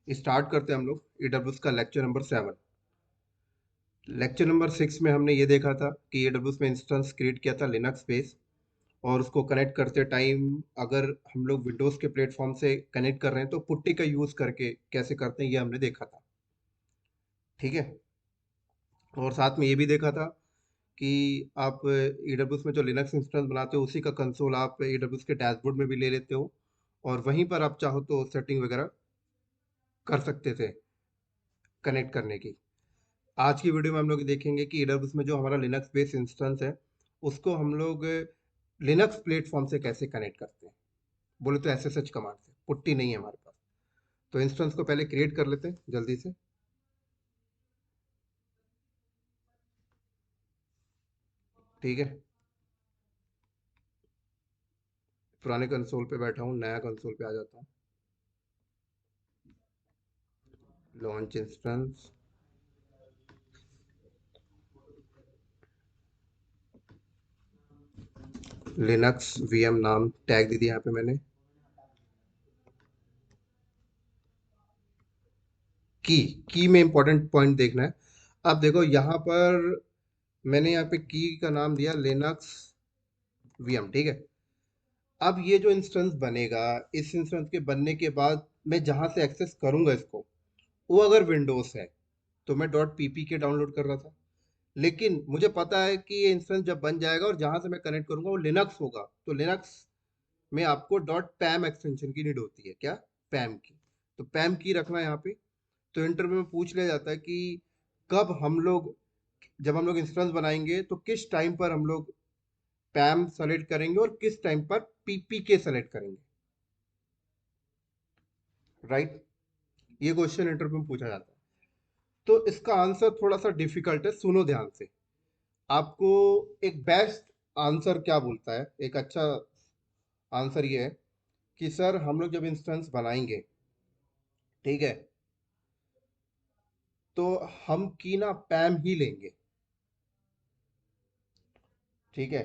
Start करते हैं हम लोग AWS का लेक्चर नंबर 7। लेक्चर नंबर 6 में हमने ये देखा था कि AWS में इंस्टेंस क्रिएट किया था लिनक्स बेस, और उसको कनेक्ट करते टाइम अगर हम लोग विंडोज़ के प्लेटफॉर्म से कनेक्ट कर रहे हैं तो पुट्टी का यूज़ करके कैसे करते हैं ये हमने देखा था। ठीक है। और साथ में ये भी देखा था कि आप AWS में जो लिनक्स इंस्टेंस बनाते हो उसी का कंसोल आप AWS के डैशबोर्ड में भी ले लेते हो, और वहीं पर आप चाहो तो सेटिंग वगैरह कर सकते थे कनेक्ट करने की। आज की वीडियो में हम लोग देखेंगे कि AWS में जो हमारा लिनक्स बेस्ड इंस्टेंस है उसको हम लोग लिनक्स प्लेटफॉर्म से कैसे कनेक्ट करते हैं। बोले तो SSH कमांड से, पुट्टी नहीं है हमारे पास। तो इंस्टेंस को पहले क्रिएट कर लेते हैं जल्दी से। ठीक है। पुराने कंसोल पे बैठा हूँ, नया कंसोल पे आ जाता हूँ। Launch instance. लिनक्स VM नाम टैग दे दिया यहाँ पे मैंने। की की में इंपॉर्टेंट पॉइंट देखना है। अब देखो यहाँ पर मैंने यहाँ पे की का नाम दिया लिनक्स VM। ठीक है। अब ये जो इंस्टेंस बनेगा, इस इंस्टेंस के बनने के बाद मैं जहां से एक्सेस करूंगा इसको, वो अगर विंडोज है तो मैं डॉट पीपीके डाउनलोड कर रहा था। लेकिन मुझे पता है कि ये इंस्टेंस जब बन जाएगा और जहां से मैं कनेक्ट करूंगा वो लिनक्स होगा, तो लिनक्स में आपको डॉट पैम एक्सटेंशन की नीड होती है। क्या? पैम की। तो पैम की रखना है यहाँ पे। तो इंटरव्यू में पूछ लिया जाता है कि कब हम लोग, जब हम लोग इंस्टेंस बनाएंगे तो किस टाइम पर हम लोग पैम सेलेक्ट करेंगे और किस टाइम पर पीपीके सेलेक्ट करेंगे। राइट। ये क्वेश्चन इंटरव्यू में पूछा जाता है। तो इसका आंसर थोड़ा सा डिफिकल्ट है, सुनो ध्यान से। आपको एक बेस्ट आंसर क्या बोलता है, एक अच्छा आंसर ये है कि सर हम लोग जब इंस्टेंस बनाएंगे, ठीक है, तो हम की ना पैम ही लेंगे। ठीक है।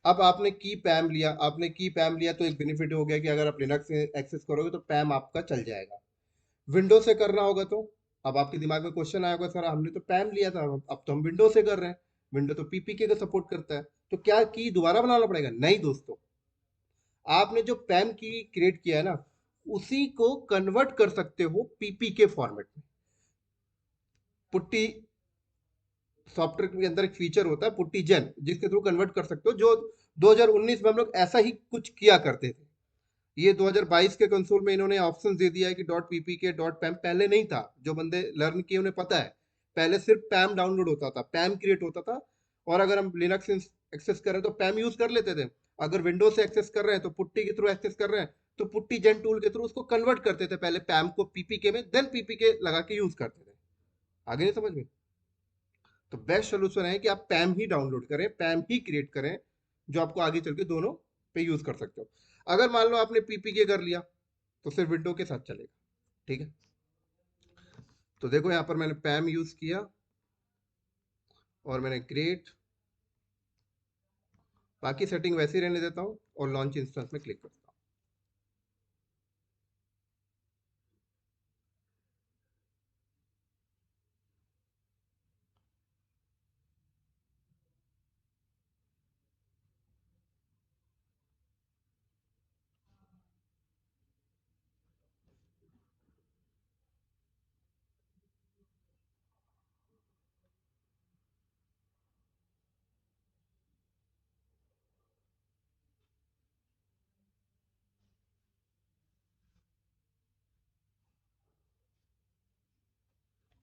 अब आपने की पैम लिया, आपने की पैम लिया तो एक बेनिफिट हो गया कि अगर आप लिनक्स से एक्सेस करोगे तो पैम आपका चल जाएगा। विंडो से करना होगा तो अब आपके दिमाग में क्वेश्चन आया होगा, सर हमने तो पैम लिया था, अब तो हम विंडो से कर रहे हैं, विंडो तो पीपीके का सपोर्ट करता है, तो क्या की दोबारा बनाना पड़ेगा? नहीं दोस्तों। आपने जो पैम की क्रिएट किया है ना, उसी को कन्वर्ट कर सकते हो पीपीके फॉर्मेट में। पुट्टी सॉफ्टवेयर के अंदर एक फीचर होता है पुट्टी जेन, जिसके थ्रू कन्वर्ट कर सकते हो, जो 2019 में हम लोग ऐसा ही कुछ किया करते थे। ये 2022 के कंसोल में इन्होंने ऑप्शन दे दिया है कि डॉट पीपीके डॉट पैम, पहले नहीं था। जो बंदे लर्न किए उन्हें पता है, पहले सिर्फ पैम डाउनलोड होता था, पैम क्रिएट होता था, और अगर हम लिनक्स एक्सेस कर रहे हैं तो पैम यूज कर लेते थे। अगर विंडोज से एक्सेस कर रहे हैं तो पुट्टी के थ्रू एक्सेस कर रहे हैं तो पुट्टी जेन टूल के थ्रू उसको कन्वर्ट करते थे, पहले पैम को पीपीके में, देन पीपीके लगा के यूज करते थे। आगे नहीं समझ में? तो बेस्ट सोल्यूशन है कि आप पैम ही डाउनलोड करें, पैम ही क्रिएट करें, जो आपको आगे चल के दोनों पे यूज कर सकते हो। अगर मान लो आपने पीपीके कर लिया तो सिर्फ विंडो के साथ चलेगा। ठीक है। तो देखो यहाँ पर मैंने पैम यूज किया और मैंने क्रिएट, बाकी सेटिंग वैसे ही रहने देता हूँ और लॉन्च इंस्टेंस में क्लिक करता हूँ।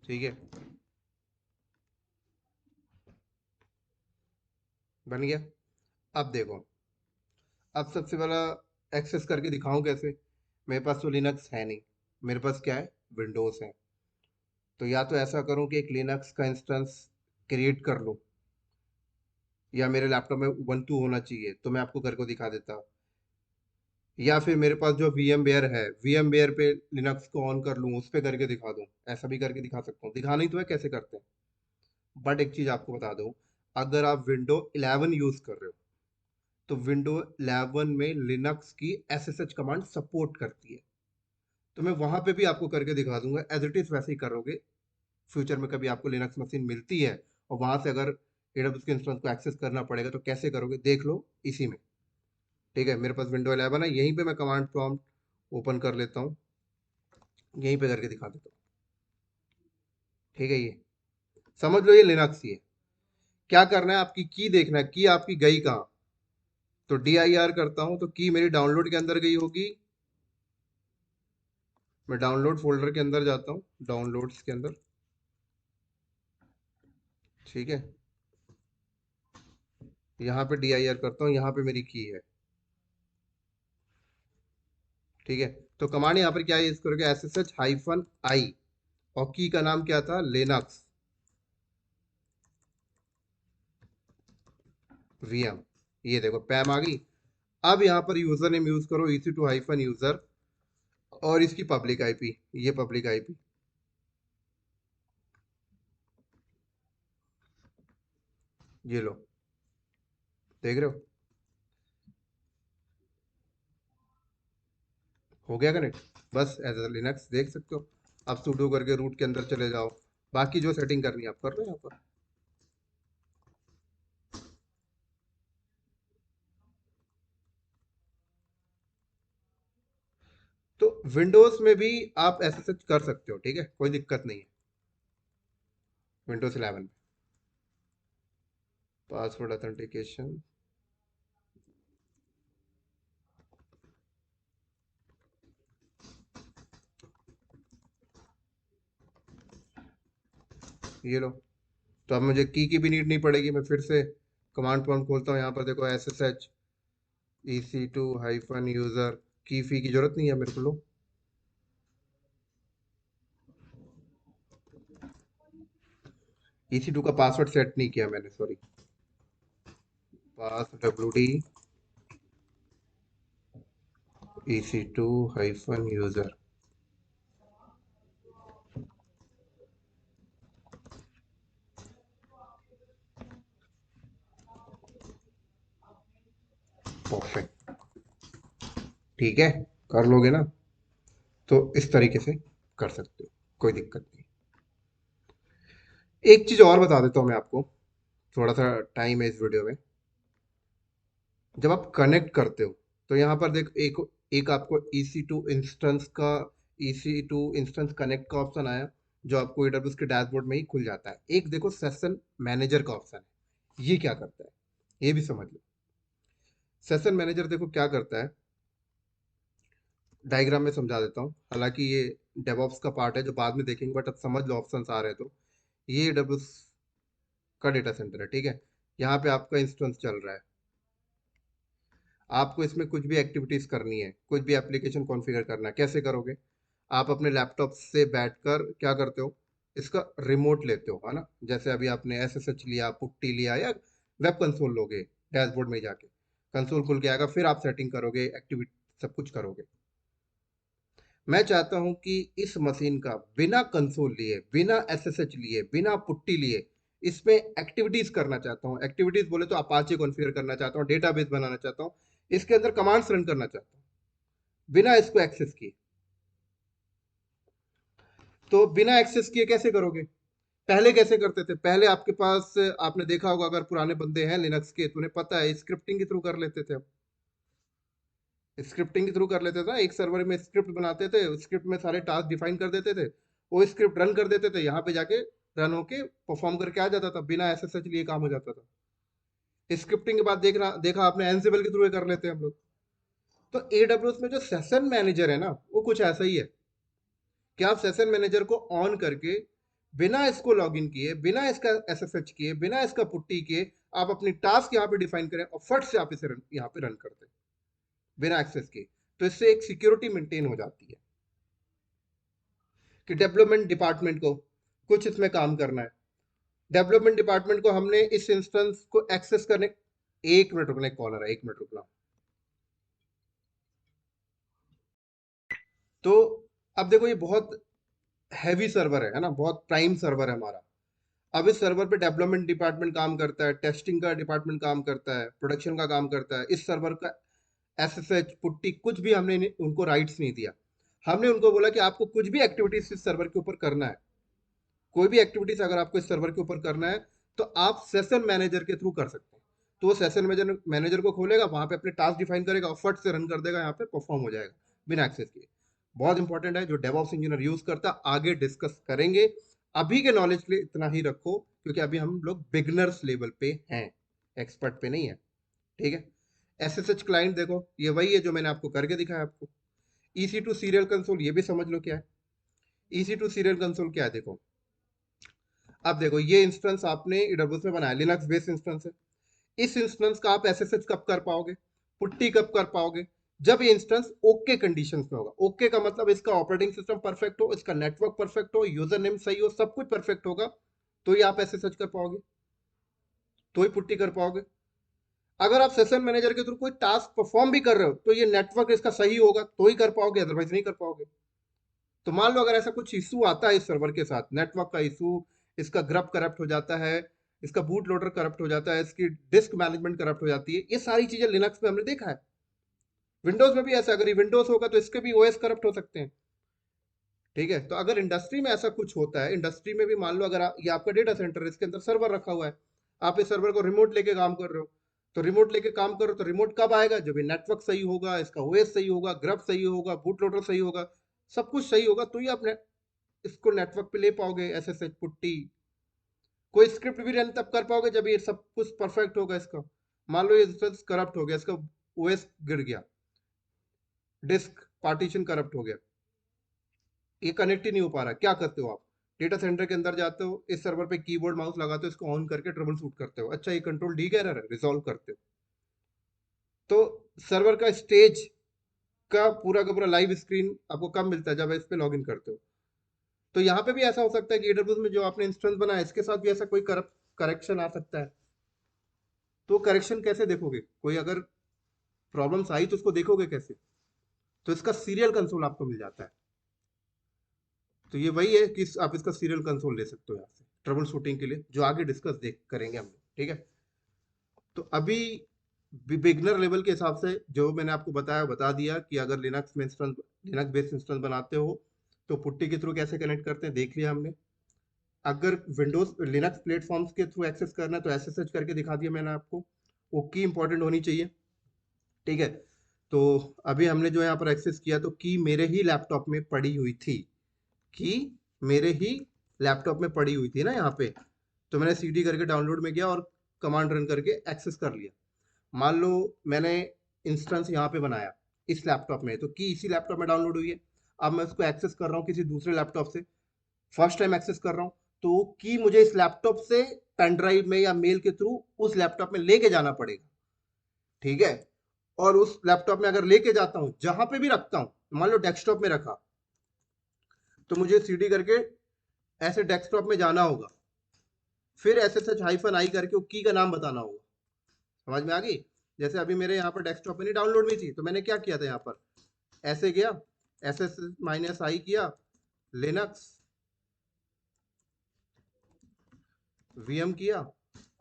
ठीक है। बन गया। अब देखो, अब सबसे पहला एक्सेस करके दिखाऊं कैसे। मेरे पास तो लिनक्स है नहीं, मेरे पास क्या है, विंडोज है। तो या तो ऐसा करूं कि एक लिनक्स का इंस्टेंस क्रिएट कर लूं, या मेरे लैपटॉप में उबंटू होना चाहिए तो मैं आपको करके दिखा देता, या फिर मेरे पास जो VMware है, VMware पे लिनक्स को ऑन कर लूँ, उस पे करके दिखा दूँ। ऐसा भी करके दिखा सकता हूँ, दिखाना ही तो है कैसे करते हैं। बट एक चीज़ आपको बता दूँ, अगर आप विंडो 11 यूज़ कर रहे हो तो विंडो 11 में लिनक्स की SSH कमांड सपोर्ट करती है। तो मैं वहां पे भी आपको करके दिखा दूंगा, एज इट इज वैसे ही करोगे। फ्यूचर में कभी आपको लिनक्स मशीन मिलती है और वहां से अगर एडब्ल्यूएस के इंस्टॉलेशन को एक्सेस करना पड़ेगा तो कैसे करोगे देख लो इसी में। ठीक है, मेरे पास विंडो 11 है, यहीं पे मैं कमांड प्रॉम्प्ट ओपन कर लेता हूँ, यहीं पे करके दिखा देता हूँ। ठीक है, ये समझ लो ये लिनक्स ही है। क्या करना है, आपकी की देखना है, की आपकी गई कहाँ। तो dir करता हूँ तो की मेरी डाउनलोड के अंदर गई होगी। मैं डाउनलोड फोल्डर के अंदर जाता हूँ, डाउनलोड्स के अंदर। ठीक है, यहाँ पे dir करता हूँ, यहाँ पे मेरी की है। ठीक है, तो कमांड यहाँ पर क्या यूज करोगे, SSH-i, और की का नाम क्या था, लिनक्स VM। ये देखो पैम आ गई। अब यहाँ पर यूजर नेम यूज करो EC2-यूजर, और इसकी पब्लिक आईपी, ये पब्लिक आईपी। ये लो, देख रहे हो गया कनेक्ट। बस एज ए लिनक्स देख सकते हो। अब sudo करके रूट के अंदर चले जाओ, बाकी जो सेटिंग करनी है आप कर लो यहाँ पर। तो विंडोज में भी आप SSH कर सकते हो, ठीक है, कोई दिक्कत नहीं है। विंडोज 11 पासवर्ड ऑथेंटिकेशन, ये लो। तो अब मुझे की भी नीड नहीं पड़ेगी, मैं फिर से कमांड प्रॉम्प्ट खोलता हूँ, यहाँ पर देखो SSH-EC2-यूजर, की फी की जरूरत नहीं है मेरे को। लो, EC2 का पासवर्ड सेट नहीं किया मैंने, सॉरी। पास WD EC2-यूजर। परफेक्ट, ठीक है, कर लोगे ना। तो इस तरीके से कर सकते हो, कोई दिक्कत नहीं। एक चीज और बता देता हूँ मैं आपको, थोड़ा सा टाइम है इस वीडियो में। जब आप कनेक्ट करते हो तो यहाँ पर देख, एक एक आपको EC2 इंस्टेंस कनेक्ट का ऑप्शन आया, जो आपको AWS के डैशबोर्ड में ही खुल जाता है। एक देखो सेशन मैनेजर का ऑप्शन है, ये क्या करता है ये भी समझ लो। सेशन मैनेजर देखो क्या करता है, डायग्राम में समझा देता हूँ, हालांकि ये डेवऑप्स का पार्ट है जो बाद में देखेंगे, बट अब समझ लो ऑप्शंस आ रहे हैं तो। ये AWS का डेटा सेंटर है, ठीक है, यहाँ पे आपका इंस्टेंस चल रहा है। आपको इसमें कुछ भी एक्टिविटीज करनी है, कुछ भी एप्लीकेशन कॉन्फ़िगर करना है, कैसे करोगे। आप अपने लैपटॉप से बैठकर क्या करते हो, इसका रिमोट लेते हो, है ना। जैसे अभी आपने SSH लिया, पुट्टी लिया, या वेब कंसोल लोगे, डैशबोर्ड में जाके कंसोल खुल के आएगा, फिर आप सेटिंग करोगे, एक्टिविटी सब कुछ करोगे। मैं चाहता हूं कि इस मशीन का बिना कंसोल लिए, बिना SSH लिए, बिना पुट्टी लिए, इसमें एक्टिविटीज करना चाहता हूँ। एक्टिविटीज बोले तो अपाचे कॉन्फ़िगर करना चाहता हूँ, डेटाबेस बनाना चाहता हूँ, इसके अंदर कमांड्स रन करना चाहता हूँ बिना इसको एक्सेस किए। तो बिना एक्सेस किए कैसे करोगे, पहले कैसे करते थे, पहले आपके पास, आपने देखा होगा अगर पुराने बंदे हैं लिनक्स के तो उन्हें पता है, स्क्रिप्टिंग के थ्रू कर लेते थे। स्क्रिप्टिंग के थ्रू कर लेते थे ना, एक सर्वर में स्क्रिप्ट बनाते थे, उस स्क्रिप्ट में सारे टास्क डिफाइन कर देते थे, वो स्क्रिप्ट रन कर देते थे, यहाँ पे जाके रन होके परफॉर्म करके आ जाता था, बिना SSH लिए काम हो जाता था। स्क्रिप्टिंग के बाद देखा आपने एनसिबल के थ्रू कर लेते हैं हम लोग। तो AWS में जो सेशन मैनेजर है ना, वो कुछ ऐसा ही है कि आप सेशन मैनेजर को ऑन करके बिना इसको लॉगिन किए, बिना इसका SSH किए, बिना इसका पुट्टी किए, आप अपनी टास्क यहाँ पे डिफाइन करें और फट से आप इसे यहाँ पे रन कर दें बिना एक्सेस किए। तो इससे एक सिक्योरिटी मेंटेन हो जाती है कि डेवलपमेंट डिपार्टमेंट को कुछ इसमें काम करना है, डेवलपमेंट डिपार्टमेंट को हमने इस इंस्टेंस को एक्सेस करने। एक मिनट रुकना, एक कॉल आ रहा है, एक मिनट रुकना। तो अब देखो ये बहुत हैवी सर्वर है ना, बहुत प्राइम सर्वर है हमारा। अब इस सर्वर पे डेवलपमेंट डिपार्टमेंट काम करता है, टेस्टिंग का डिपार्टमेंट काम करता है, प्रोडक्शन का काम करता है। इस सर्वर का SSH पुट्टी कुछ भी हमने उनको राइट्स नहीं दिया। हमने उनको बोला कि आपको कुछ भी एक्टिविटीज इस सर्वर के ऊपर करना है, कोई भी एक्टिविटीज अगर आपको इस सर्वर के ऊपर करना है तो आप सेशन मैनेजर के थ्रू कर सकते हैं। तो वो सेशन मैनेजर मैनेजर को खोलेगा, वहां पे अपने टास्क डिफाइन करेगा और फट से रन कर देगा, यहाँ पे परफॉर्म हो जाएगा बिना एक्सेस किए। बहुत इंपॉर्टेंट है, जो डेवऑप्स इंजीनियर यूज करता है आगे डिस्कस करेंगे। अभी के नॉलेज के लिए इतना ही रखो, क्योंकि अभी हम लोग बिगनर्स लेवल पे हैं, एक्सपर्ट पे नहीं है। ठीक है। एसएसएच क्लाइंट देखो, ये वही है जो मैंने आपको करके दिखाया आपको। EC2 सीरियल कंसोल, ये भी समझ लो क्या है। EC2 सीरियल कंसोल क्या है देखो, अब देखो ये इंस्टेंस आपने AWS में बनाया, लिनक्स बेस्ड इंस्टेंस है। इस इंस्टेंस का आप एसएसएच कब कर पाओगे, पुट्टी कब कर पाओगे, जब ये इंस्टेंस ओके कंडीशंस में होगा। ओके का मतलब इसका ऑपरेटिंग सिस्टम परफेक्ट हो, इसका नेटवर्क परफेक्ट हो, यूजर नेम सही हो, सब कुछ परफेक्ट होगा, तो ये आप एसएसएच कर पाओगे, तो ही पुट्टी कर पाओगे। अगर आप सेशन मैनेजर के थ्रू कोई टास्क परफॉर्म भी कर रहे हो तो ये नेटवर्क इसका सही होगा तो ही कर पाओगे, अदरवाइज नहीं कर पाओगे। तो मान लो अगर ऐसा कुछ इशू आता है इस सर्वर के साथ, नेटवर्क का इशू, इसका ग्रब करप्ट हो जाता है, इसका बूट लोडर करप्ट हो जाता है, इसकी डिस्क मैनेजमेंट करप्ट हो जाती है, ये सारी चीजें लिनक्स में हमने देखा है। विंडोज में भी ऐसा, अगर ये विंडोज होगा तो इसके भी ओएस करप्ट हो सकते हैं। ठीक है। तो अगर इंडस्ट्री में ऐसा कुछ होता है, इंडस्ट्री में भी मान लो अगर ये आपका डेटा सेंटर है, इसके अंदर सर्वर रखा हुआ है, आप इस सर्वर को रिमोट लेके काम कर रहे हो, तो रिमोट लेके काम करो तो रिमोट कब आएगा, जब ये नेटवर्क सही होगा, इसका ओएस सही होगा, ग्रब सही होगा, बूट लोडर सही होगा, सब कुछ सही होगा, तो ही आप इसको नेटवर्क पे ले पाओगे एसएसएच पुट्टी। कोई स्क्रिप्ट भी रन तब कर पाओगे जब ये सब कुछ परफेक्ट होगा इसका। मान लो ये करप्ट हो गया, इसका ओएस गिर गया, डिस्क पार्टीशन करप्ट हो गया, ये कनेक्ट ही नहीं हो पा रहा, क्या करते हो आप, डेटा सेंटर के अंदर जाते हो, इस सर्वर पे कीबोर्ड माउस लगाते हो, इसको ऑन करके ट्रबल शूट करते हो, अच्छा ये कंट्रोल डी एरर है, रिजॉल्व करते हो। तो सर्वर का स्टेज का पूरा लाइव स्क्रीन आपको कब मिलता है, जब इस पे लॉग इन करते हो। तो यहाँ पे भी ऐसा हो सकता है कि AWS में जो आपने इंस्टेंस बनाया इसके साथ भी ऐसा कोई करेक्शन आ सकता है। तो करेक्शन कैसे देखोगे, कोई अगर प्रॉब्लम्स आई तो उसको देखोगे कैसे, तो इसका सीरियल कंसोल आपको मिल जाता है। तो ये वही है कि आप इसका सीरियल कंसोल ले सकते हो यहाँ से ट्रबल शूटिंग के लिए, जो आगे डिस्कस देख करेंगे हम लोग। ठीक है। तो अभी बिगनर लेवल के हिसाब से जो मैंने आपको बताया बता दिया कि अगर लिनक्स में इंस्टेंस, लिनक्स बेस्ड इंस्टेंस बनाते हो तो पुट्टी के थ्रू कैसे कनेक्ट करते हैं देख लिया हमने। अगर विंडोज लिनक्स प्लेटफॉर्म्स के थ्रू एक्सेस करना है तो एसएसएच करके दिखा दिया मैंने आपको, वो की इंपॉर्टेंट होनी चाहिए। ठीक है। तो अभी हमने जो यहाँ पर एक्सेस किया तो की मेरे ही लैपटॉप में पड़ी हुई थी, की मेरे ही लैपटॉप में पड़ी हुई थी ना यहाँ पे, तो मैंने सीडी करके डाउनलोड में गया और कमांड रन करके एक्सेस कर लिया। मान लो मैंने इंस्टेंस यहाँ पे बनाया इस लैपटॉप में, तो की इसी लैपटॉप में डाउनलोड हुई है, अब मैं उसको एक्सेस कर रहा हूँ किसी दूसरे लैपटॉप से, फर्स्ट टाइम एक्सेस कर रहा हूँ, तो की मुझे इस लैपटॉप से पेन ड्राइव में या मेल के थ्रू उस लैपटॉप में लेके जाना पड़ेगा। ठीक है। और उस लैपटॉप में अगर लेके जाता हूँ, जहां पे भी रखता हूँ, मान लो डेस्कटॉप में रखा, तो मुझे सीडी करके ऐसे डेस्कटॉप में जाना होगा, फिर SSH-i करके की का नाम बताना होगा। समझ में आ गई। जैसे अभी मेरे यहाँ पर डेस्कटॉप में नहीं डाउनलोड में थी, तो मैंने क्या किया था, यहाँ पर ऐसे गया, SS-i किया, लिनक्स VM किया,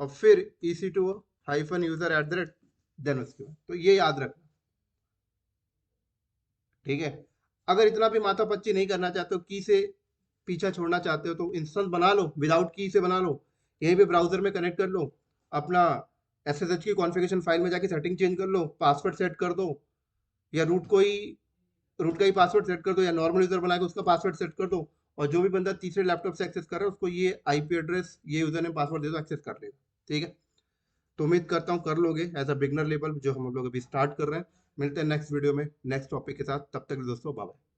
और फिर EC2-user@ देन उसके बाद, तो ये याद रखना। ठीक है। अगर इतना भी माथा पच्ची नहीं करना चाहते हो, की से पीछा छोड़ना चाहते हो, तो इंस्टेंस बना लो, विदाउट की से बना लो, यहीं पे ब्राउजर में कनेक्ट कर लो, अपना SSH की कॉन्फ़िगरेशन फाइल में जाके सेटिंग चेंज कर लो, पासवर्ड सेट कर दो, या रूट का ही पासवर्ड सेट कर दो, या नॉर्मल यूजर बना के उसका पासवर्ड सेट कर दो, और जो भी बंदा तीसरे लैपटॉप से एक्सेस कर रहा है उसको ये IP एड्रेस, ये यूजर नेम पासवर्ड दे दो, एक्सेस कर लेगा। ठीक है। तो उम्मीद करता हूँ कर लोगे एज अ बिगनर लेवल, जो हम लोग अभी स्टार्ट कर रहे हैं। मिलते हैं नेक्स्ट वीडियो में नेक्स्ट टॉपिक के साथ, तब तक दोस्तों बाय बाय।